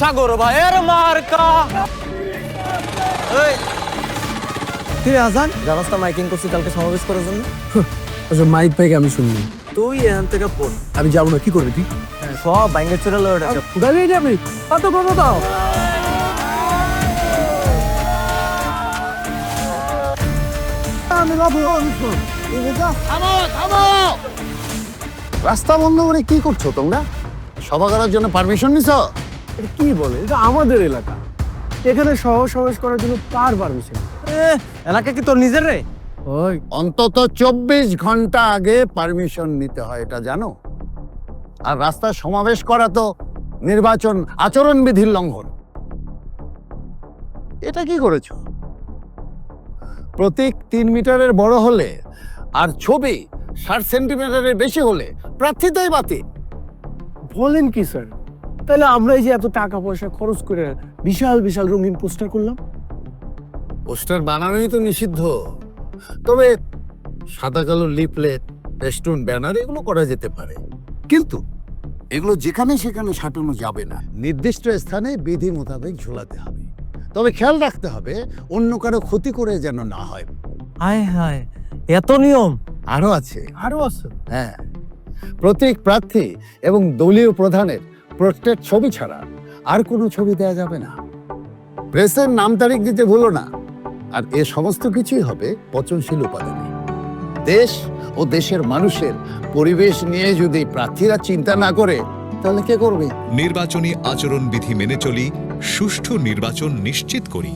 সাগর ভাইয়ের মার্কা। কিরে হাসান, জানাস না মাইকিং করছি কালকে সমাবেশ করার জন্য? আচ্ছা মাইক ভাইকে আমি শুনলি, তুই এখান থেকে পড়, আমি যাবো না, কি করবি তুই? সব ব্যাঙ্গের চোরা লড়ে গাড়ি যাবি কত কত দাও। আমি যাবো। রাস্তা বন্ধ করে কি করছো তোমরা? সভা করার জন্য পারমিশন নিছো? এটা কি বলে? এটা আমাদের এলাকা, এখানে সহ সমাবেশ করার জন্য কার পারমিশন? এলাকা কি তোর নিজের রে? ওই অন্তত 24 ঘন্টা আগে পারমিশন নিতে হয়, এটা জানো? আর রাস্তায় সমাবেশ করা তো নির্বাচন আচরণ বিধির লঙ্ঘন। এটা কি করেছো? প্রতীক 3 মিটারের বড় হলে আর ছবি 60 সেন্টিমিটারের বেশি হলে প্রার্থিতাই বাতিল। বলেন কি স্যার? তাহলে আমরা এই যে এত টাকা পয়সা খরচ করে বিশাল বিশাল রঙিন পোস্টার করলাম, পোস্টার বানানোই তো নিষিদ্ধ। তবে সাদা কালো লিফলেট, রেস্টুরেন্ট, ব্যানার এগুলো করা যেতে পারে, কিন্তু এগুলো যেখানে সেখানে সাঁটানো যাবে না। নির্দিষ্ট স্থানে বিধি মোতাবেক ঝোলাতে হবে। তবে খেয়াল রাখতে হবে অন্য কারো ক্ষতি করে যেন না হয়। হায় হায়, এত নিয়ম? আরো আছে। আরো আছে। হ্যাঁ, প্রতীক প্রার্থী এবং দলীয় প্রধানের প্রত্যেক ছবি ছাড়া আর কোনো ছবি দেয়া যাবে না। প্রেসের নাম তারিখ দিতে ভুলো না। আর এ সমস্ত কিছুই হবে পচনশীল উপাদানে। দেশ ও দেশের মানুষের পরিবেশ নিয়ে যদি প্রার্থীরা চিন্তা না করে, তাহলে কে করবে? নির্বাচনী আচরণবিধি মেনে চলি, সুষ্ঠু নির্বাচন নিশ্চিত করি।